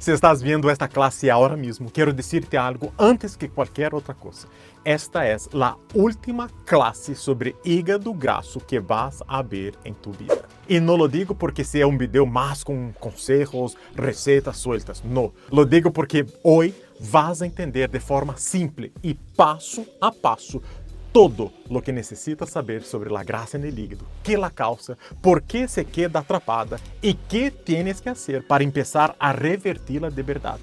Si estás viendo esta clase ahora mismo, quiero decirte algo antes que cualquier otra cosa. Esta es la última clase sobre hígado graso que vas a ver en tu vida. Y no lo digo porque sea un video más con consejos, recetas sueltas. No, lo digo porque hoy vas a entender de forma simple y paso a paso todo lo que necesitas saber sobre la grasa en el hígado, qué la causa, por qué se queda atrapada y qué tienes que hacer para empezar a revertirla de verdad.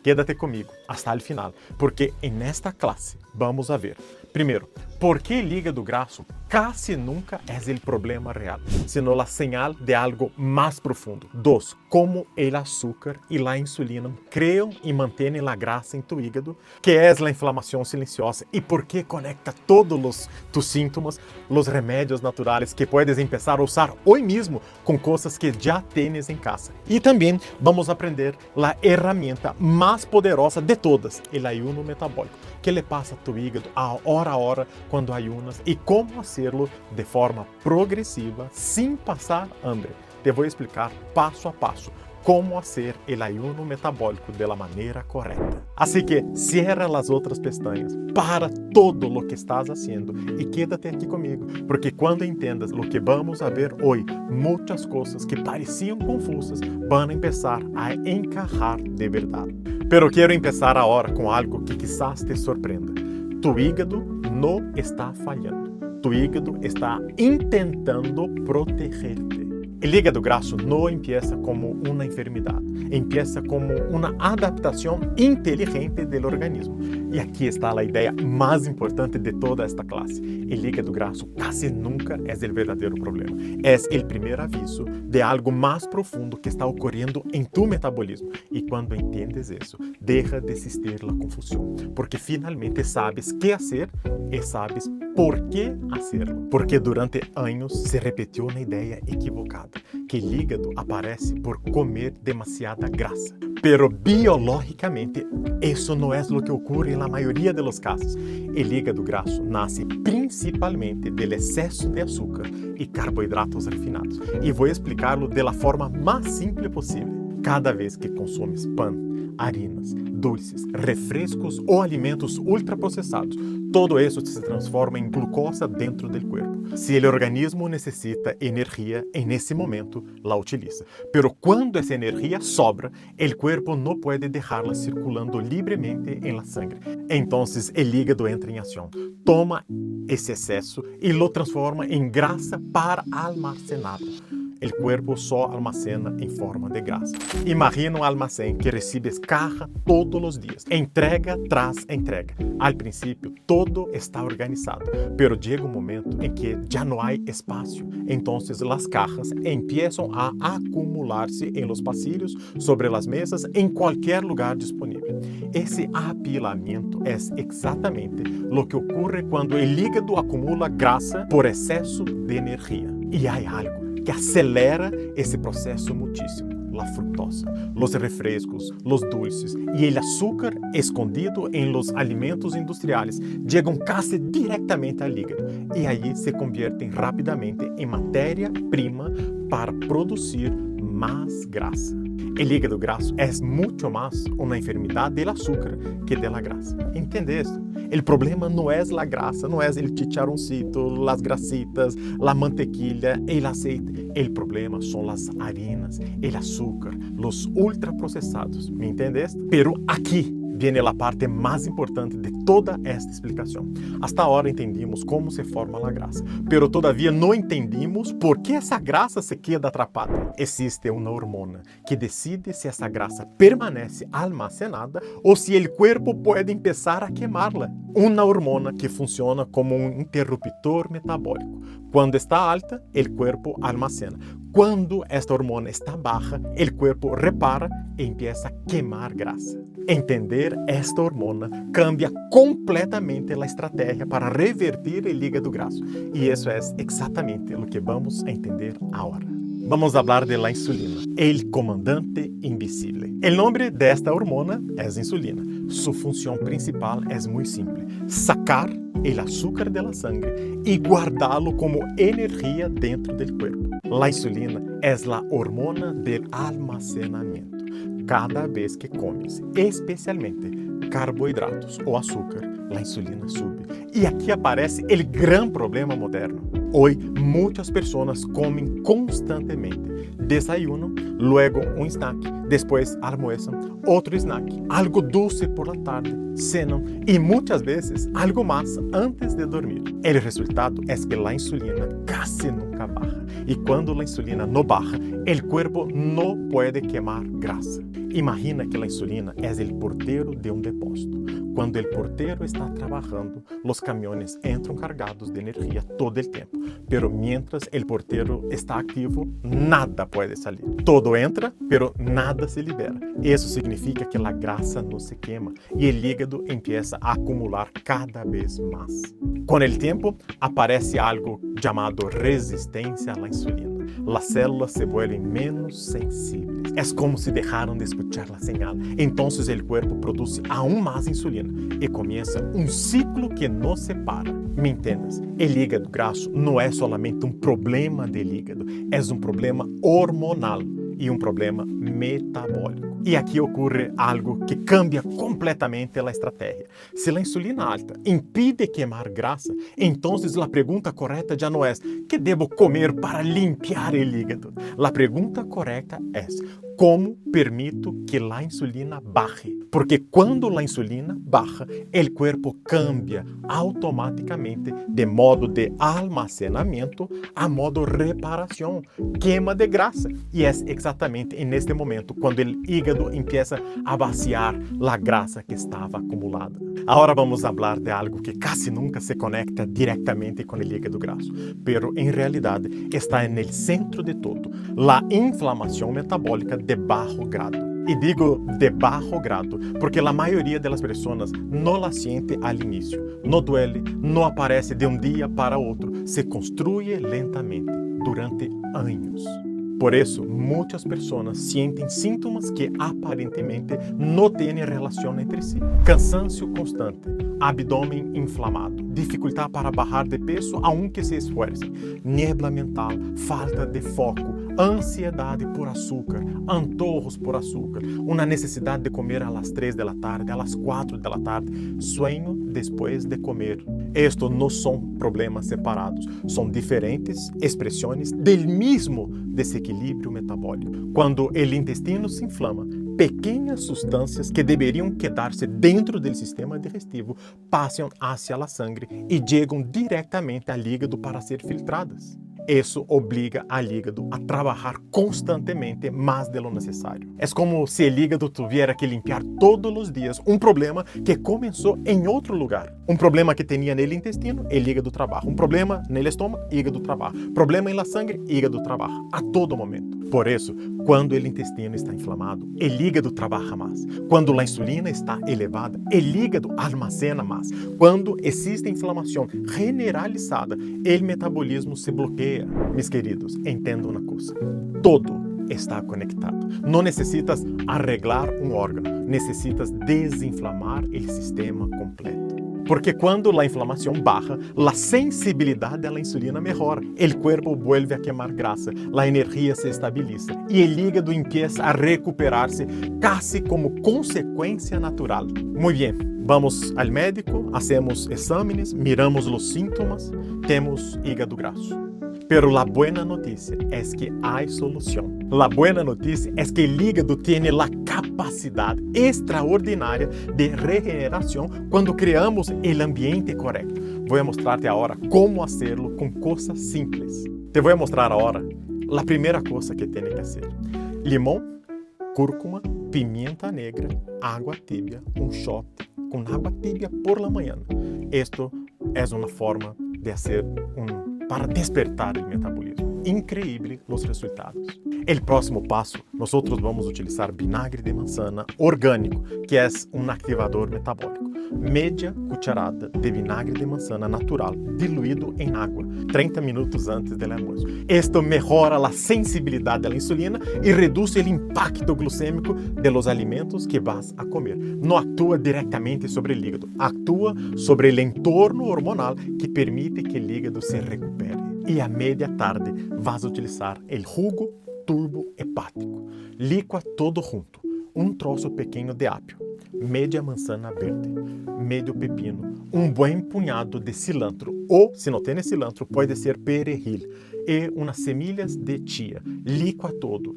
Quédate conmigo hasta el final, porque en esta clase vamos a ver, primero, por qué el hígado graso casi nunca es el problema real, sino la señal de algo más profundo. 2. Cómo el azúcar y la insulina crean y mantienen la grasa en tu hígado, qué es la inflamación silenciosa y por qué conecta todos tus síntomas, los remedios naturales que puedes empezar a usar hoy mismo con cosas que ya tienes en casa. Y también vamos a aprender la herramienta más poderosa de todas, el ayuno metabólico. ¿Qué le pasa a tu hígado a hora cuando ayunas y cómo hacerlo de forma progresiva sin pasar hambre? Te voy a explicar paso a paso cómo hacer el ayuno metabólico de la manera correcta. Así que cierra las otras pestañas, para todo lo que estás haciendo y quédate aquí conmigo, porque cuando entiendas lo que vamos a ver hoy, muchas cosas que parecían confusas van a empezar a encajar de verdad. Pero quiero empezar ahora con algo que quizás te sorprenda. Tu hígado no está fallando. Tu hígado está intentando protegerte. El hígado graso no empieza como una enfermedad, empieza como una adaptación inteligente del organismo. Y aquí está la idea más importante de toda esta clase. El hígado graso casi nunca es el verdadero problema. Es el primer aviso de algo más profundo que está ocurriendo en tu metabolismo. Y cuando entiendes eso, deja de existir la confusión, porque finalmente sabes qué hacer y sabes por qué hacerlo. Porque durante años se repitió una idea equivocada, que el hígado aparece por comer demasiada grasa. Pero biológicamente eso no es lo que ocurre en la mayoría de los casos. El hígado graso nace principalmente del exceso de azúcar y carbohidratos refinados. Y voy a explicarlo de la forma más simple posible. Cada vez que consumes pan, harinas, dulces, refrescos o alimentos ultraprocesados, todo eso se transforma en glucosa dentro del cuerpo. Si el organismo necesita energía, en ese momento la utiliza. Pero cuando esa energía sobra, el cuerpo no puede dejarla circulando libremente en la sangre. Entonces el hígado entra en acción, toma ese exceso y lo transforma en grasa para almacenarlo. El cuerpo só almacena en forma de grasa. Imagina un almacén que recibes caja todos los días, entrega tras entrega. Al principio todo está organizado, pero llega un momento en que ya no hay espacio. Entonces las cajas empiezan a acumularse en los pasillos, sobre las mesas, en cualquier lugar disponible. Ese apilamiento es exactamente lo que ocurre cuando el hígado acumula grasa por exceso de energía. Y hay algo que acelera ese proceso muchísimo: la fructosa, los refrescos, los dulces y el azúcar escondido en los alimentos industriales llegan casi directamente al hígado y allí se convierten rápidamente en materia prima para producir más grasa. El hígado graso es mucho más una enfermedad del azúcar que de la grasa. ¿Entiendes esto? El problema no es la grasa, no es el chicharroncito, las grasitas, la mantequilla, el aceite. El problema son las harinas, el azúcar, los ultraprocesados. ¿Me entiendes? Pero aquí viene la parte más importante de toda esta explicación. Hasta ahora entendimos cómo se forma la grasa, pero todavía no entendimos por qué esa grasa se queda atrapada. Existe una hormona que decide si esa grasa permanece almacenada o si el cuerpo puede empezar a quemarla. Una hormona que funciona como un interruptor metabólico. Cuando está alta, el cuerpo almacena. Cuando esta hormona está baja, el cuerpo repara e empieza a quemar grasa. Entender esta hormona cambia completamente la estrategia para revertir el hígado graso. Y eso es exactamente lo que vamos a entender ahora. Vamos a hablar de la insulina, el comandante invisible. El nombre de esta hormona es insulina. Su función principal es muy simple: sacar el azúcar de la sangre y guardarlo como energía dentro del cuerpo. La insulina es la hormona del almacenamiento. cada vez que comes, especialmente carboidratos ou açúcar, a insulina sube. E aqui aparece o grande problema moderno. Hoje, muitas pessoas comem constantemente. Desayunam, luego um snack, depois almoçam, outro snack, algo doce por la tarde, cenam e muitas vezes algo mais antes de dormir. O resultado é que a insulina casi nunca baja. E quando a insulina não baja, o corpo não pode queimar grasa. Imagina que a insulina é o porteiro de um depósito. Quando o porteiro está trabalhando, os caminhões entram cargados de energia todo o tempo. Pero mientras o porteiro está ativo, nada pode sair. Todo entra, pero nada se libera. Isso significa que a grasa não se queima e o hígado empieza a acumular cada vez mais. Com o tempo, aparece algo chamado resistência à insulina. As células se vuelven menos sensibles. É como se deixaram de escuchar a señal. Então, o corpo produz aún mais insulina e começa um ciclo que não se para. Me entendes? O hígado grasso não é solamente um problema do hígado, é um problema hormonal e um problema metabólico. E aqui ocorre algo que cambia completamente a estratégia. Se a insulina alta impide queimar grasa, então a pergunta correta já não é que devo comer para limpiar o hígado. A pergunta correta é como permito que a insulina baje. Porque quando a insulina baja, o corpo cambia automaticamente de modo de almacenamento a modo reparação, queima de grasa. E é exatamente neste momento quando o hígado empieza a vaciar a grasa que estava acumulada. Agora vamos falar de algo que quase nunca se conecta diretamente com o hígado grasso, pero em realidade está no centro de todo, a inflamação metabólica de baixo grado. E digo de baixo grado porque a maioria das pessoas não la siente al início, não duele, não aparece de um dia para outro, se construye lentamente durante anos. Por isso, muitas pessoas sentem sintomas que aparentemente não têm relação entre si. Cansancio constante, abdômen inflamado, dificuldade para bajar de peso aunque se esfuerce, niebla mental, falta de foco, ansiedade por açúcar, antojos por açúcar, uma necessidade de comer às 3 da tarde, às 4 da tarde, sueño depois de comer. Estos não são problemas separados, são diferentes expressões do mesmo desequilíbrio metabólico. Quando o intestino se inflama, pequenas substâncias que deveriam quedar-se dentro do sistema digestivo passam hacia a sangue e chegam diretamente ao hígado para ser filtradas. Isso obriga ao hígado a trabalhar constantemente mais de lo necessário. É como se o hígado tivesse que limpar todos os dias um problema que começou em outro lugar. Um problema que tinha no intestino, o hígado trabalha. Um problema no estômago, hígado trabalha. Problema na sangue, hígado trabalha. A todo momento. Por isso, quando o intestino está inflamado, o hígado trabalha mais. Quando a insulina está elevada, o hígado almacena mais. Quando existe inflamação generalizada, o metabolismo se bloqueia. Meus queridos, entendam uma coisa. Todo está conectado. Não necessitas arreglar um órgão, necessitas desinflamar o sistema completo. Porque quando a inflamação baja, a sensibilidade à insulina melhora, o corpo vuelve a queimar grasa, a energia se estabiliza e o hígado empieza a recuperar-se casi como consequência natural. Muito bem, vamos ao médico, hacemos exames, miramos os sintomas, temos hígado grasso. Pero la buena noticia es que hay solución. La buena noticia es que el hígado tiene la capacidad extraordinaria de regeneración cuando creamos el ambiente correcto. Voy a mostrarte ahora cómo hacerlo con cosas simples. Te voy a mostrar ahora la primera cosa que tienes que hacer. Limón, cúrcuma, pimienta negra, agua tibia, un shot con agua tibia por la mañana. Esto es una forma de hacer para despertar o metabolismo. Increíble os resultados. O próximo passo, nós vamos utilizar vinagre de manzana orgânico, que é um ativador metabólico. Media cucharada de vinagre de manzana natural, diluído em água, 30 minutos antes do almoço. Esto melhora a sensibilidade à insulina e reduz o impacto glicêmico de los alimentos que vas a comer. Não atua diretamente sobre o hígado, atua sobre o entorno hormonal que permite que o hígado se recupere. E a meia tarde vas a utilizar o jugo turbo hepático. Licua todo junto. trozo pequeño de apio, media manzana verde, medio pepino, um bom punhado de cilantro, ou, se não tem cilantro, pode ser perejil, e unas semillas de chia. Licua todo,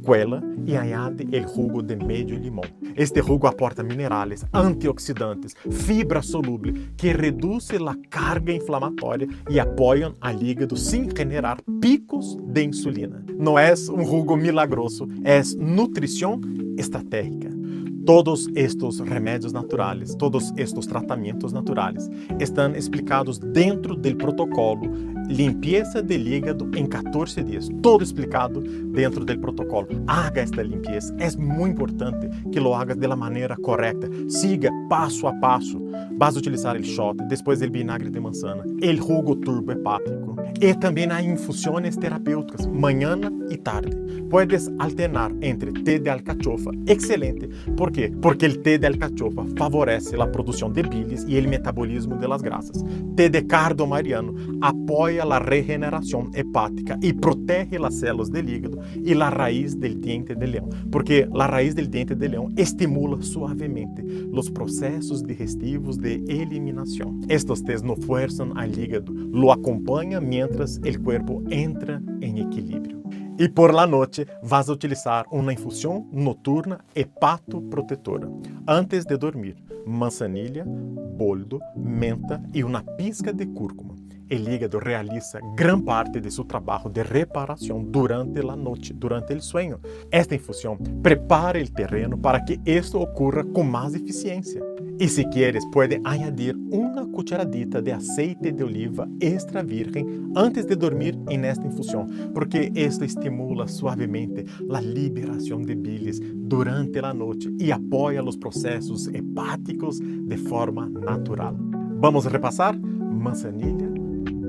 cuela e añade el jugo de medio limão. Este jugo aporta minerales, antioxidantes, fibra soluble, que reduce la carga inflamatória e apoiam al hígado sem generar picos de insulina. Não é um jugo milagroso, é nutrição estratégica. Todos estes remédios naturais, todos estes tratamentos naturais estão explicados dentro do protocolo Limpieza del hígado em 14 dias. Todo explicado dentro do protocolo. Haga esta limpeza. É muito importante que lo hagas de la maneira correta. Siga passo a passo. Vas a utilizar el shot, depois el vinagre de manzana, el jugo turbo hepático. E também há infusões terapêuticas, manhã e tarde. Puedes alternar entre té de alcachofa, excelente. ¿Por quê? Porque el té de alcachofa favorece a produção de bilis e o metabolismo de las grasas. Té de cardo mariano apoia a regeneração hepática e protege as células do hígado e a raiz do diente de leão, porque a raiz do diente de leão estimula suavemente os processos digestivos de eliminação. Estes tés no fuerzan al hígado, lo acompanham mientras el cuerpo entra em equilíbrio. E por la noche vas a utilizar uma infusão noturna hepatoprotetora. Antes de dormir, manzanilla, boldo, menta e uma pizca de cúrcuma. O hígado realiza gran parte de seu trabalho de reparação durante a noite, durante o sueño. Esta infusão prepara o terreno para que esto ocorra com mais eficiência. E se quieres, pode añadir uma cucharadita de aceite de oliva extra virgem antes de dormir nesta infusão, porque esto estimula suavemente a liberação de bilis durante a noite e apoia os processos hepáticos de forma natural. Vamos repassar? Manzanilla,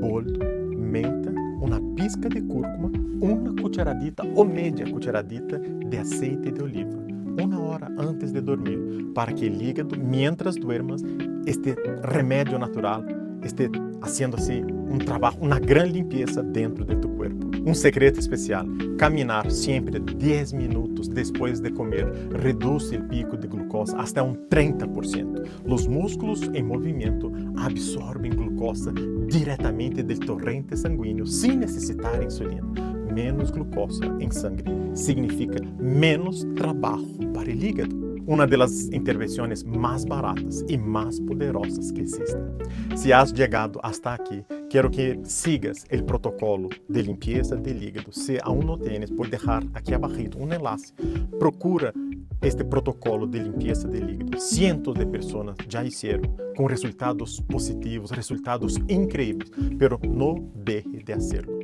boldo, menta, uma pizca de cúrcuma, uma cucharadita ou media cucharadita de aceite de oliva, 1 hora antes de dormir, para que o hígado, mientras duermas, este remédio natural esté haciendo assim trabalho, uma grande limpeza dentro de tu corpo. Um secreto especial: caminar sempre 10 minutos depois de comer reduz o pico de glucosa hasta 30%. Os músculos em movimento absorvem glucosa diretamente do torrente sanguíneo sem necessitar insulina. Menos glucosa em sangue significa menos trabalho para o hígado. Uma das intervenções mais baratas e mais poderosas que existem. Se has chegado hasta aqui, quero que sigas o protocolo de limpeza do hígado. Se aún não tienes, pode deixar aqui abaixo um enlace. Procura este protocolo de limpeza do hígado. Cientos de pessoas já fizeram com resultados positivos, resultados incríveis, pero não deixe de hacerlo.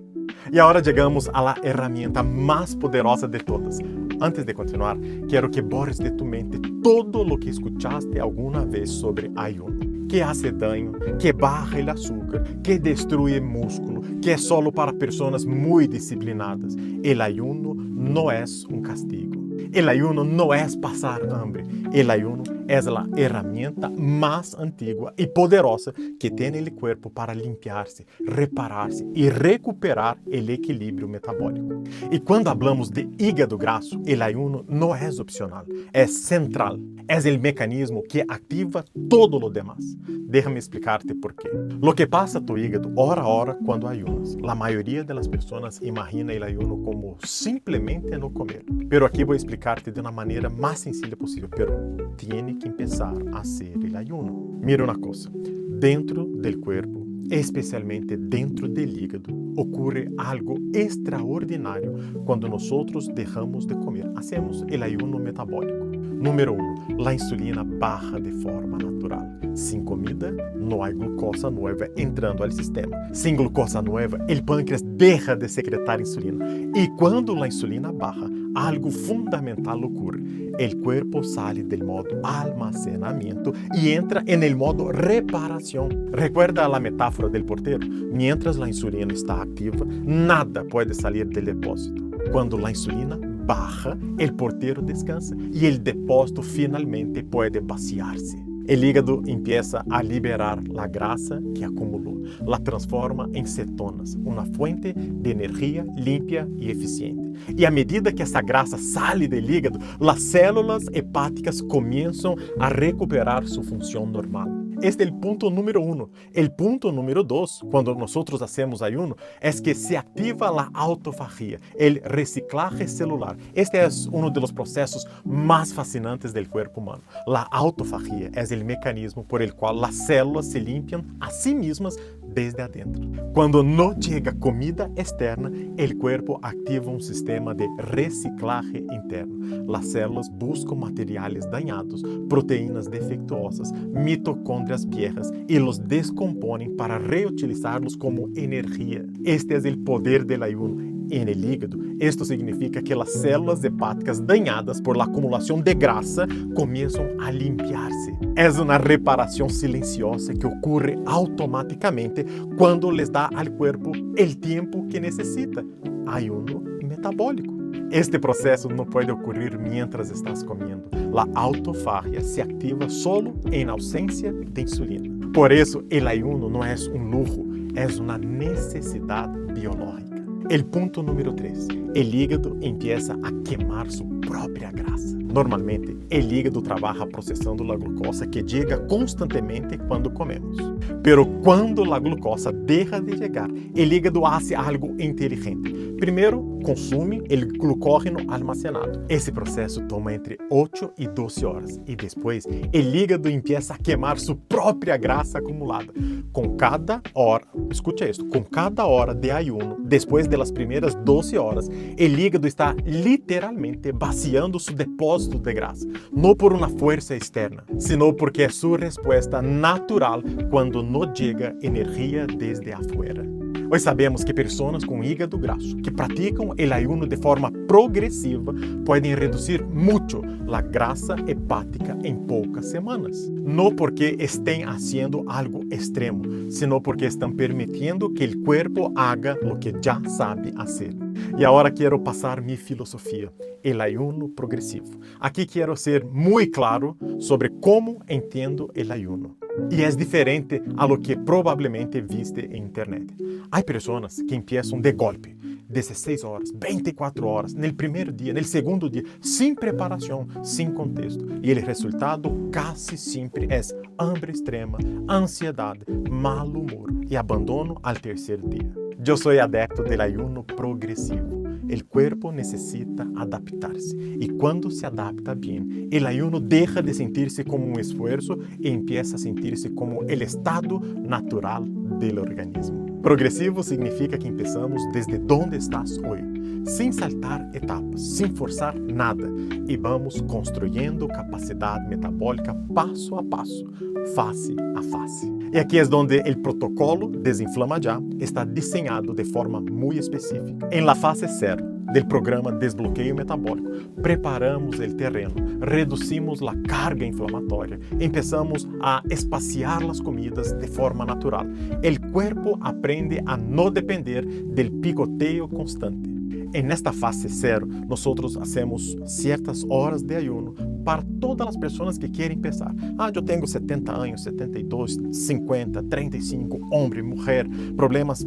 E agora chegamos à ferramenta mais poderosa de todas. Antes de continuar, quero que borres de tu mente todo o que escuchaste alguma vez sobre ayuno. Que hace daño, que baja el azúcar, que destruye músculo, que é solo para pessoas muito disciplinadas. El ayuno não é um castigo. El ayuno não é passar hambre. El ayuno é a herramienta mais antiga e poderosa que tem o corpo para limpiar-se, reparar-se e recuperar o equilíbrio metabólico. E quando falamos de hígado grasso, el ayuno não é opcional, é central. É o mecanismo que ativa todo lo demás. Déjame explicar-te por quê. Lo que passa a tu hígado hora a hora quando ayunas. La maioria das pessoas imagina el ayuno como simplesmente não comer. Pero aqui vou explicar-te de uma maneira mais sencilla possível. Pero tiene que empezar a hacer el ayuno. Mira uma coisa. Dentro del cuerpo, especialmente dentro del hígado, ocorre algo extraordinário quando nós deixamos de comer. Hacemos el ayuno metabólico. Número 1, a insulina baja de forma natural. Sem comida, não há glucosa nova entrando ao sistema. Sem glucosa nova, o pâncreas deixa de secretar insulina. E quando a insulina baja, algo fundamental ocorre. O corpo sai do modo almacenamento e entra no modo reparação. Recuerda a metáfora do porteiro? Mientras a insulina está ativa, nada pode sair do depósito. Quando a insulina baja, o porteiro descansa e o depósito finalmente pode vaciar-se. El hígado empieza a liberar la grasa que acumuló, la transforma en cetonas, una fuente de energía limpia y eficiente. Y a medida que esa grasa sale del hígado, las células hepáticas comienzan a recuperar su función normal. Este es el punto número 1. El punto número 2, cuando nosotros hacemos ayuno, es que se activa la autofagia, el reciclaje celular. Este es uno de los procesos más fascinantes del cuerpo humano. La autofagia es el mecanismo por el cual las células se limpian a sí mismas desde adentro. Cuando no llega comida externa, el cuerpo activa un sistema de reciclaje interno. Las células buscan materiales dañados, proteínas defectuosas, mitocondrias viejas y los descomponen para reutilizarlos como energía. Este es el poder del ayuno en el hígado. Esto significa que las células hepáticas dañadas por la acumulación de grasa comienzan a limpiarse. Es una reparación silenciosa que ocurre automáticamente cuando les da al cuerpo el tiempo que necesita. Ayuno metabólico. Este proceso no puede ocurrir mientras estás comiendo. La autofagia se activa solo en ausencia de insulina. Por eso el ayuno no es un lujo, es una necesidad biológica. El punto número 3. El hígado empieza a quemar su propia grasa. Normalmente, el hígado trabaja procesando la glucosa que llega constantemente cuando comemos. Pero cuando la glucosa deja de llegar, el hígado hace algo inteligente. Primero, consume el glucógeno almacenado. Ese proceso toma entre 8 y 12 horas y después el hígado empieza a quemar su propia grasa acumulada. Con cada hora, escucha esto, con cada hora de ayuno, después de las primeras 12 horas, el hígado está literalmente vaciando su depósito de grasa, no por una fuerza externa, sino porque es su respuesta natural cuando no llega energía desde afuera. Hoy sabemos que personas con hígado graso que practican el ayuno de forma progresiva pueden reducir mucho la grasa hepática en pocas semanas. No porque estén haciendo algo extremo, sino porque están permitiendo que el cuerpo haga lo que ya sabe hacer. Y ahora quiero pasar mi filosofía, el ayuno progresivo. Aquí quiero ser muy claro sobre cómo entiendo el ayuno. Y es diferente a lo que probablemente viste en internet. Hay personas que empiezan de golpe, 16 horas, 24 horas, en el primer día, en el segundo día, sin preparación, sin contexto. Y el resultado casi siempre es hambre extrema, ansiedad, mal humor y abandono al tercer día. Yo soy adepto del ayuno progresivo. El cuerpo necesita adaptarse y cuando se adapta bien, el ayuno deja de sentirse como un esfuerzo y empieza a sentirse como el estado natural del organismo. Progresivo significa que empezamos desde donde estás hoy, sin saltar etapas, sin forzar nada y vamos construyendo capacidad metabólica paso a paso, fase a fase. Y aquí es donde el protocolo Desinflama Ya está diseñado de forma muy específica. En la fase 0 del programa Desbloqueio Metabólico, preparamos el terreno, reducimos la carga inflamatoria, empezamos a espaciar las comidas de forma natural. El cuerpo aprende a no depender del picoteo constante. En esta fase 0, nosotros hacemos ciertas horas de ayuno para todas las personas que quieren empezar. Yo tengo 70 años, 72, 50, 35, hombre, mujer, problemas,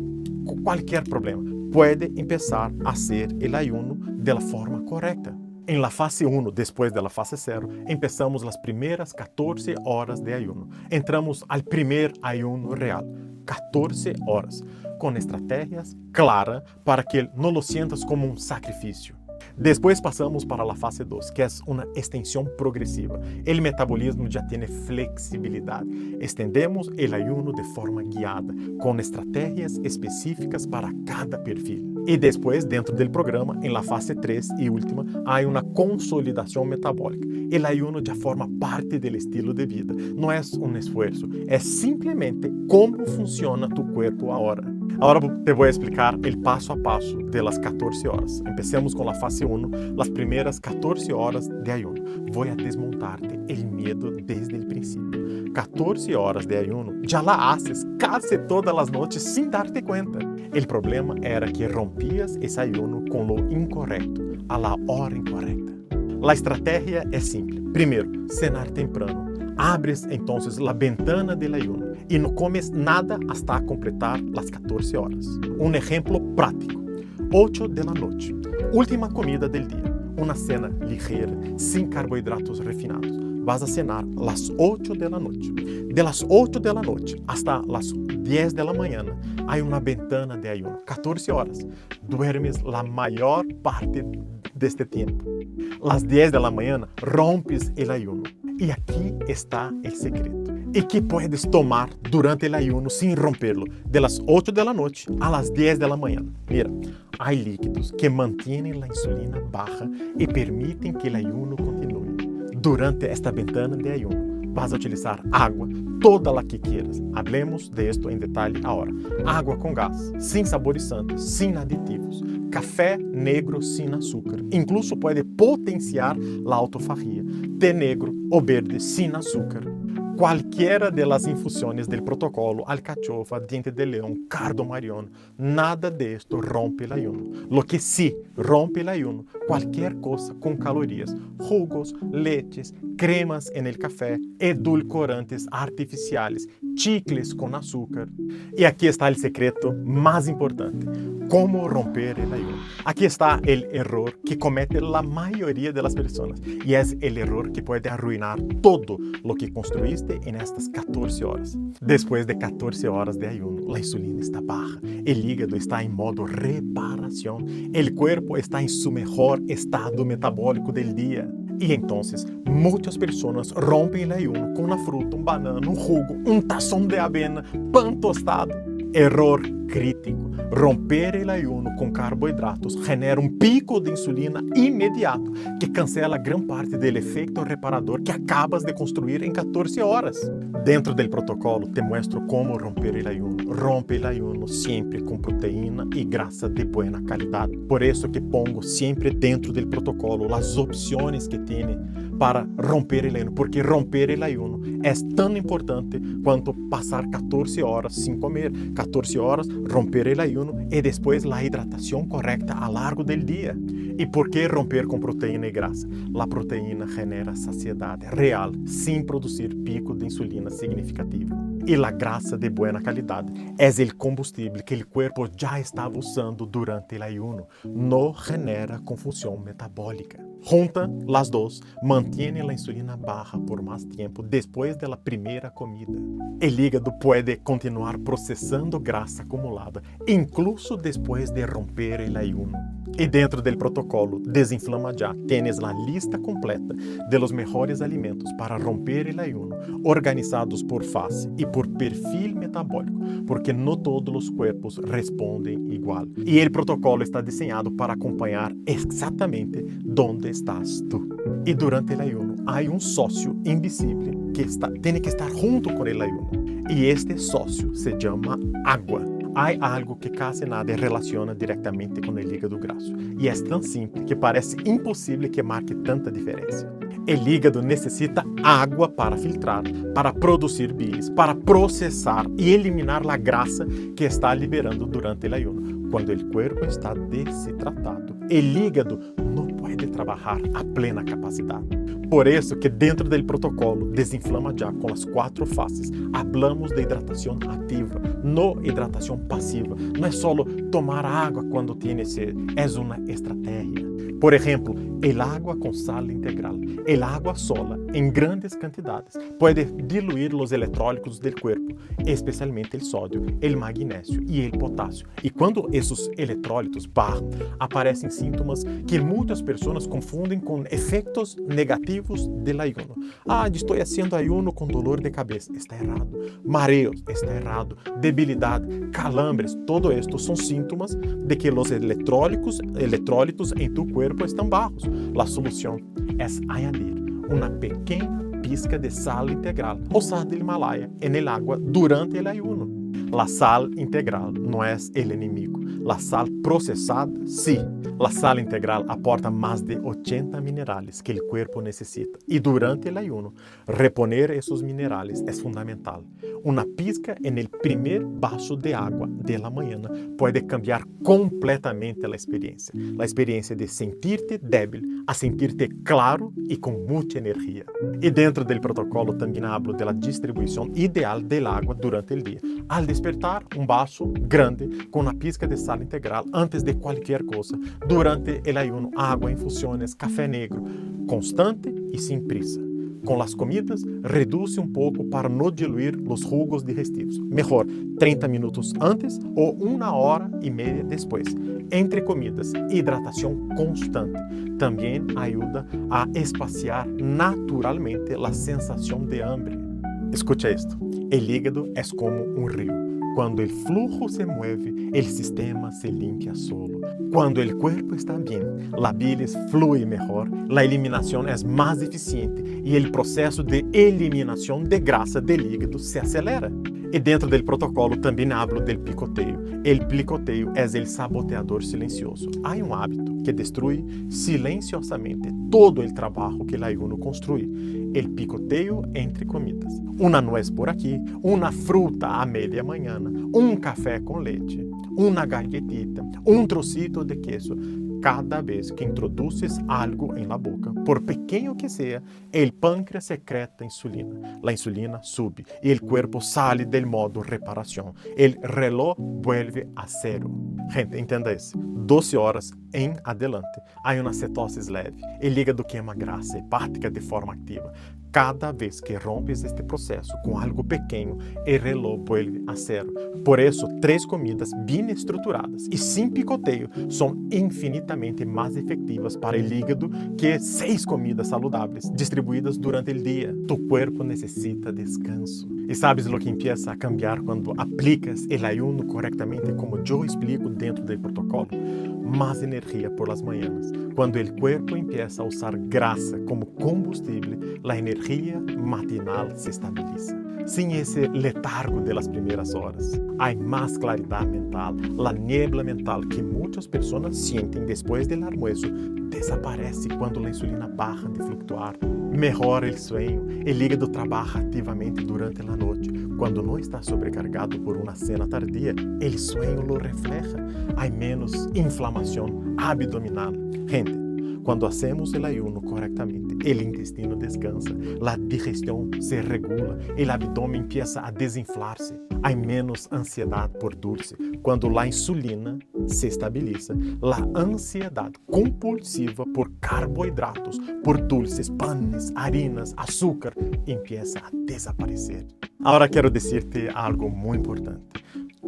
cualquier problema. Puede empezar a hacer el ayuno de la forma correcta. En la fase 1, después de la fase 0, empezamos las primeras 14 horas de ayuno. Entramos al primer ayuno real, 14 horas, con estrategias claras para que no lo sientas como un sacrificio. Después pasamos para la fase 2, que es una extensión progresiva. El metabolismo ya tiene flexibilidad. Extendemos el ayuno de forma guiada, con estrategias específicas para cada perfil. Y después, dentro del programa, en la fase 3 y última, hay una consolidación metabólica. El ayuno ya forma parte del estilo de vida. No es un esfuerzo, es simplemente cómo funciona tu cuerpo ahora. Ahora te voy a explicar el paso a paso de las 14 horas. Empecemos con la fase 1, las primeras 14 horas de ayuno. Voy a desmontarte el miedo desde el principio. 14 horas de ayuno ya la haces casi todas las noches sin darte cuenta. El problema era que rompías ese ayuno con lo incorrecto, a la hora incorrecta. La estrategia es simple. Primero, cenar temprano. Abres entonces la ventana del ayuno y no comes nada hasta completar las 14 horas. Un ejemplo práctico. 8 de la noche, última comida del día, una cena ligera, sin carbohidratos refinados. Vas a cenar a las 8 de la noche. De las 8 de la noche hasta las 10 de la mañana hay una ventana de ayuno, 14 horas. Duermes la mayor parte de este tiempo. Las 10 de la mañana rompes el ayuno. Y aquí está el secreto. ¿Y qué puedes tomar durante el ayuno sin romperlo? De las 8 de la noche a las 10 de la mañana. Mira, hay líquidos que mantienen la insulina baja y permiten que el ayuno continúe. Durante esta ventana de ayuno vas a utilizar agua, toda la que quieras. Hablemos de esto en detalle ahora. Agua con gas, sin saborizantes, sin aditivos. Café negro sin azúcar. Incluso puede potenciar la autofagia. Té negro o verde sin azúcar. Cualquiera de las infusiones del protocolo, alcachofa, diente de león, cardo mariano, nada de esto rompe el ayuno. Lo que sí rompe el ayuno, cualquier cosa con calorías, jugos, leches, cremas en el café, edulcorantes artificiales, chicles con azúcar. Y aquí está el secreto más importante. ¿Cómo romper el ayuno? Aquí está el error que comete la mayoría de las personas y es el error que puede arruinar todo lo que construiste en estas 14 horas. Después de 14 horas de ayuno, la insulina está baja, el hígado está en modo reparación, el cuerpo está en su mejor estado metabólico del día. Y entonces muchas personas rompen el ayuno con una fruta, un banano, un jugo, un tazón de avena, pan tostado. Error crítico. Romper el ayuno con carbohidratos genera un pico de insulina inmediato que cancela gran parte del efecto reparador que acabas de construir en 14 horas. Dentro del protocolo te muestro cómo romper el ayuno. Rompe el ayuno siempre con proteína y grasa de buena calidad. Por eso que pongo siempre dentro del protocolo las opciones que tiene para romper el ayuno, porque romper el ayuno es tan importante cuanto pasar 14 horas sin comer, 14 horas romper el ayuno y después la hidratación correcta a lo largo del día. ¿Y por qué romper con proteína y grasa? La proteína genera saciedad real sin producir pico de insulina significativo. Y la grasa de buena calidad es el combustible que el cuerpo ya estaba usando durante el ayuno. No genera confusión metabólica. Junta las dos, mantiene la insulina baja por más tiempo después de la primera comida. El hígado puede continuar procesando grasa acumulada, incluso después de romper el ayuno. Y dentro del protocolo Desinflama Ya tienes la lista completa de los mejores alimentos para romper el ayuno, organizados por fase y por perfil metabólico, porque no todos los cuerpos responden igual. Y el protocolo está diseñado para acompañar exactamente dónde estás tú. Y durante el ayuno hay un socio invisible que tiene que estar junto con el ayuno. Y este socio se llama agua. Hay algo que casi nadie relaciona directamente con el hígado graso. Y es tan simple que parece imposible que marque tanta diferencia. El hígado necesita agua para filtrar, para producir bilis, para procesar y eliminar la grasa que está liberando durante el ayuno. Cuando el cuerpo está deshidratado, el hígado no puede trabajar a plena capacidad. Por eso que dentro del protocolo Desinflama Ya con las 4 fases, hablamos de hidratación activa, no hidratación pasiva. No es solo tomar agua cuando tienes sed, es una estrategia. Por ejemplo, el agua con sal integral. El agua sola, en grandes cantidades, puede diluir los electrólitos del cuerpo, especialmente el sodio, el magnesio y el potasio. Y cuando esos electrólitos bajan, aparecen síntomas que muchas personas confunden con efectos negativos del ayuno. Estoy haciendo ayuno con dolor de cabeza. Está errado. Mareos. Está errado. Debilidad, calambres. Todo esto son síntomas de que los electrólitos en tu cuerpo están bajos. La solución es añadir una pequeña pizca de sal integral o sal del Himalaya en el agua durante el ayuno. La sal integral no es el enemigo. La sal procesada, sí. La sal integral aporta más de 80 minerales que el cuerpo necesita y durante el ayuno, reponer esos minerales es fundamental. Una pizca en el primer vaso de agua de la mañana puede cambiar completamente la experiencia de sentirte débil a sentirte claro y con mucha energía. Y dentro del protocolo también hablo de la distribución ideal del agua durante el día. Al despertar, un vaso grande con una pizca de sal integral antes de cualquier cosa. Durante el ayuno, agua, infusiones, café negro, constante y sin prisa. Con las comidas, reduce un poco para no diluir los jugos digestivos. Mejor 30 minutos antes o 1 hora y media después. Entre comidas, hidratación constante. También ayuda a espaciar naturalmente la sensación de hambre. Escucha esto, el hígado es como un río. Cuando el flujo se mueve, el sistema se limpia solo. Cuando el cuerpo está bien, la bilis fluye mejor, la eliminación es más eficiente y el proceso de eliminación de grasa del hígado se acelera. Y dentro del protocolo también hablo del picoteo. El picoteo es el saboteador silencioso. Hay un hábito que destruye silenciosamente todo el trabajo que el ayuno construye. El picoteo entre comidas. Una nuez por aquí, una fruta a media mañana, un café con leche, una galletita, un trocito de queso. Cada vez que introduces algo en la boca, por pequeño que sea, el páncreas secreta insulina. La insulina sube y el cuerpo sale del modo reparación. El reloj vuelve a cero. Gente, entienda eso. 12 horas en adelante hay una cetosis leve. El hígado quema grasa hepática de forma activa. Cada vez que rompes este proceso con algo pequeño, el reloj vuelve a cero. Por eso, 3 comidas bien estruturadas y sin picoteo son infinitamente más efectivas para el hígado que 6 comidas saludables distribuidas durante el día. Tu cuerpo necesita descanso. ¿Y sabes lo que empieza a cambiar cuando aplicas el ayuno correctamente, como yo explico dentro del protocolo? Más energía por las mañanas. Cuando el cuerpo empieza a usar grasa como combustible, la energía matinal se estabiliza. Sin ese letargo de las primeras horas, hay más claridad mental. La niebla mental que muchas personas sienten después del almuerzo desaparece cuando la insulina baja de fluctuar. Mejora el sueño. El hígado trabaja activamente durante la noche. Cuando no está sobrecargado por una cena tardía, el sueño lo refleja. Hay menos inflamación abdominal. Gente, cuando hacemos el ayuno correctamente, el intestino descansa, la digestión se regula, el abdomen empieza a desinflarse, hay menos ansiedad por dulce. Cuando la insulina se estabiliza, la ansiedad compulsiva por carbohidratos, por dulces, panes, harinas, azúcar, empieza a desaparecer. Ahora quiero decirte algo muy importante.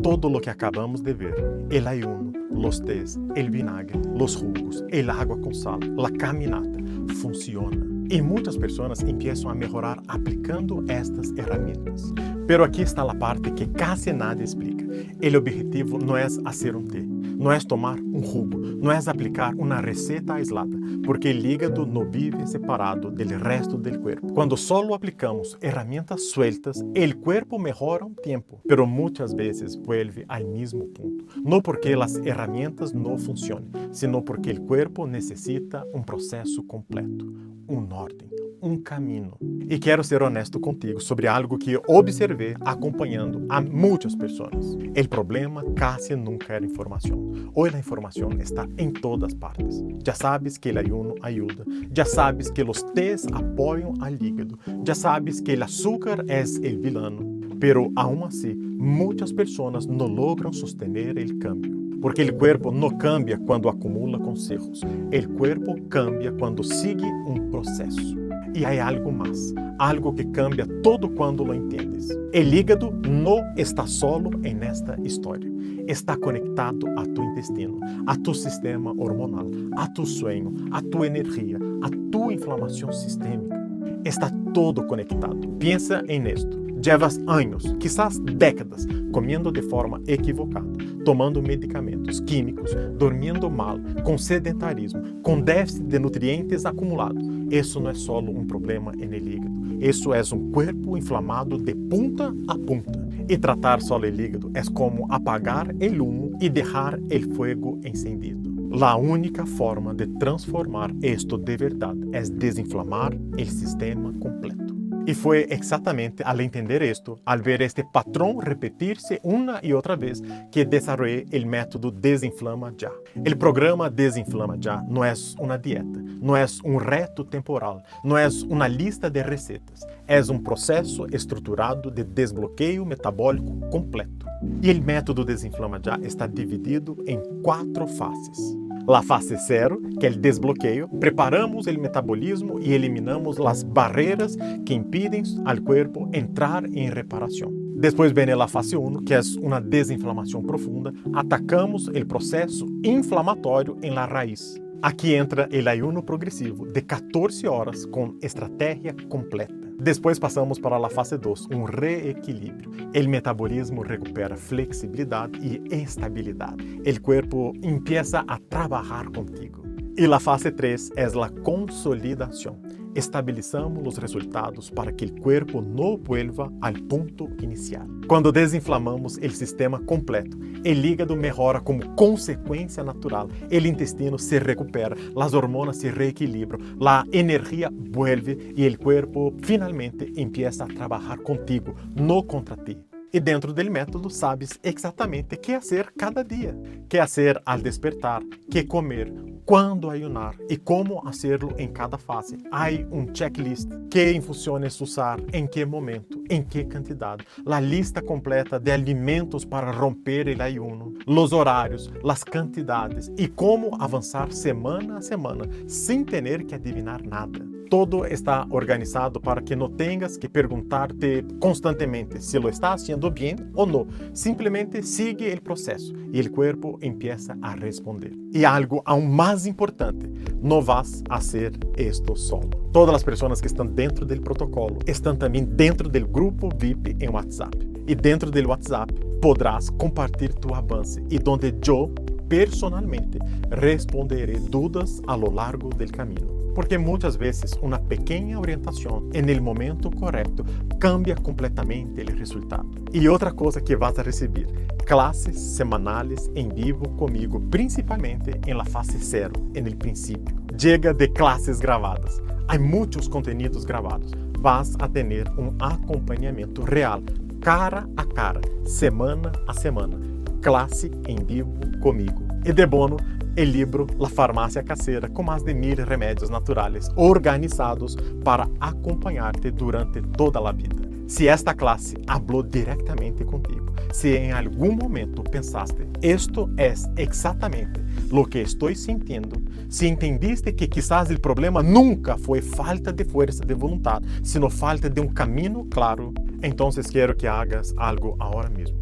Todo lo que acabamos de ver, el ayuno, los tés, el vinagre, los jugos, el agua con sal, la caminata, funciona. Y muchas personas empiezan a mejorar aplicando estas herramientas. Pero aquí está la parte que casi nadie explica. El objetivo no es hacer un té, no es tomar un jugo, no es aplicar una receta aislada, porque el hígado no vive separado del resto del cuerpo. Cuando solo aplicamos herramientas sueltas, el cuerpo mejora un tiempo, pero muchas veces vuelve al mismo punto. No porque las herramientas no funcionen, sino porque el cuerpo necesita un proceso completo, un orden, un camino. Y quiero ser honesto contigo sobre algo que observé acompanhando a muchas personas. El problema casi nunca era información. Hoy la información está en todas partes. Ya sabes que el ayuno ayuda, ya sabes que los tés apoyan al hígado, ya sabes que el azúcar es el villano. Pero aún así, muchas personas no logran sostener el cambio. Porque el cuerpo no cambia cuando acumula consejos. El cuerpo cambia cuando sigue un proceso. Y hay algo más, algo que cambia todo cuando lo entiendes. El hígado no está solo en esta historia. Está conectado a tu intestino, a tu sistema hormonal, a tu sueño, a tu energía, a tu inflamación sistémica. Está todo conectado. Piensa en esto. Llevas años, quizás décadas, comiendo de forma equivocada, tomando medicamentos químicos, durmiendo mal, con sedentarismo, con déficit de nutrientes acumulado. Eso no es solo un problema en el hígado. Eso es un cuerpo inflamado de punta a punta. Y tratar solo el hígado es como apagar el humo y dejar el fuego encendido. La única forma de transformar esto de verdad es desinflamar el sistema completo. Y fue exactamente al entender esto, al ver este patrón repetirse una y otra vez, que desarrollé el método Desinflama Ya. El programa Desinflama Ya no es una dieta, no es un reto temporal, no es una lista de recetas, es un proceso estruturado de desbloqueio metabólico completo. Y el método Desinflama Ya está dividido en 4 fases. La fase 0, que é o desbloqueio, preparamos o metabolismo e eliminamos as barreiras que impedem ao corpo entrar em reparação. Depois vem a fase 1, que é uma desinflamação profunda. Atacamos o processo inflamatório em la raiz. Aqui entra o ayuno progressivo de 14 horas com estratégia completa. Depois passamos para a fase 2, um reequilíbrio. O metabolismo recupera flexibilidade e estabilidade. O corpo empieza a trabalhar contigo. E a fase 3 é a consolidação. Estabilizamos os resultados para que o corpo não vuelva ao ponto inicial. Quando desinflamamos o sistema completo, o hígado melhora como consequência natural, o intestino se recupera, as hormonas se reequilibram, a energia vuelve e o corpo finalmente empieza a trabalhar contigo, não contra ti. E dentro do método sabes exatamente o que fazer cada dia, o que fazer ao despertar, o que comer, quando ayunar e como fazê-lo em cada fase. Há checklist, que infusiones usar, em que momento, em que quantidade, a lista completa de alimentos para romper o ayuno, os horários, as quantidades e como avançar semana a semana, sem ter que adivinar nada. Todo está organizado para que não tenhas que perguntar-te constantemente se lo está haciendo bem ou não. Simplesmente sigue o processo e o corpo empieza a responder. E algo aún mais importante, não vas a hacer esto solo. Todas as pessoas que estão dentro do protocolo estão também dentro do grupo VIP em WhatsApp. E dentro do WhatsApp podrás compartilhar tu avance e donde eu personalmente responderé dúvidas a lo largo del camino. Porque muitas vezes uma pequena orientação no momento correto cambia completamente o resultado. E outra coisa que vas a receber, classes semanais em vivo comigo, principalmente em la fase 0, no princípio. Chega de classes gravadas. Há muitos conteúdos gravados. Vas a ter um acompanhamento real, cara a cara, semana a semana. Classe em vivo comigo. E de bono, o livro La Farmácia Caseira, com mais de 1000 remédios naturais organizados para acompanhar-te durante toda a vida. Se esta classe falou diretamente contigo, se em algum momento pensaste, esto é exatamente lo que estou sentindo, se entendiste que quizás o problema nunca foi falta de força de vontade, sino falta de um caminho claro, então quero que hagas algo agora mesmo.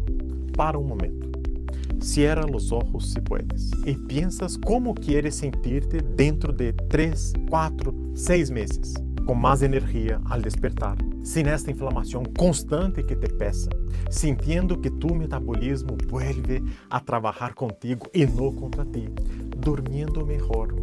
Para um momento. Cierra los ojos si puedes y piensas cómo quieres sentirte dentro de 3, 4, 6 meses, con más energía al despertar, sin esta inflamación constante que te pesa, sintiendo que tu metabolismo vuelve a trabajar contigo y no contra ti, durmiendo mejor,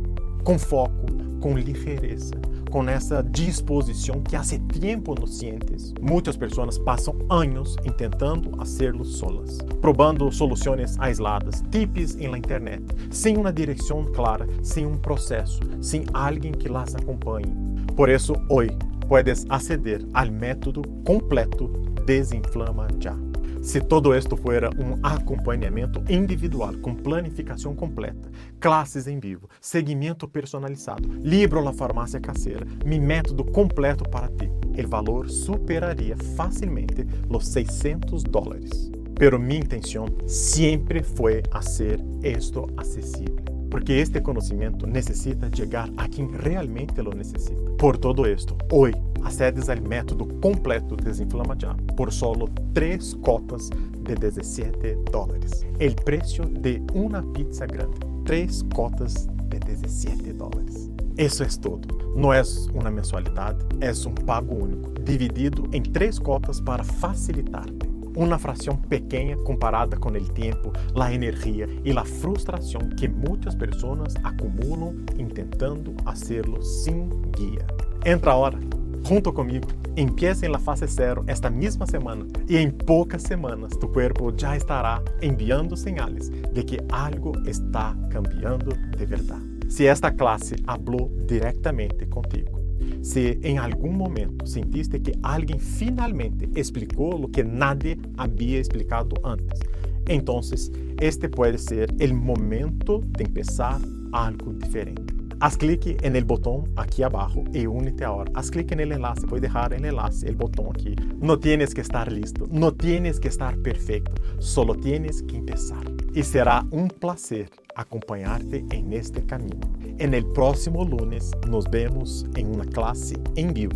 con foco, com ligereza, com essa disposição que há tempo não sientes. Muitas pessoas passam anos tentando fazê-lo solas, probando soluções aisladas, tips na internet, sem uma direção clara, sem um processo, sem alguém que las acompanhe. Por isso, hoje, puedes aceder ao método completo Desinflama Ya. Se todo esto fuera um acompanhamento individual, com planificação completa, classes em vivo, seguimento personalizado, livro La Farmácia Caseira, mi método completo para ti, o valor superaria facilmente os $600. Pero mi intenção sempre foi hacer esto acessível, porque este conhecimento necessita chegar a quem realmente lo necessita. Por todo esto, hoje, accedes ao método completo Desinflama Ya por solo 3 cotas de $17. El precio de una pizza grande, 3 cotas de $17. Isso é tudo. Não é uma mensualidade, é um pago único, dividido em 3 cotas para facilitar-te. Uma fração pequena comparada com o tempo, a energia e a frustração que muitas pessoas acumulam tentando fazê-lo sem guia. Entra agora, junto comigo, Empieza en la fase 0 esta misma semana y en pocas semanas tu cuerpo ya estará enviando señales de que algo está cambiando de verdad. Si esta clase habló directamente contigo, si en algún momento sentiste que alguien finalmente explicó lo que nadie había explicado antes, entonces este puede ser el momento de empezar algo diferente. Haz clic en el botón aquí abajo y únete ahora. Haz clic en el enlace, voy a dejar el enlace, el botón aquí. No tienes que estar listo, no tienes que estar perfecto, solo tienes que empezar. Y será un placer acompañarte en este camino. En el próximo lunes nos vemos en una clase en vivo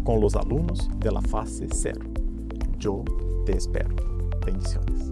con los alumnos de la fase 0. Yo te espero. Bendiciones.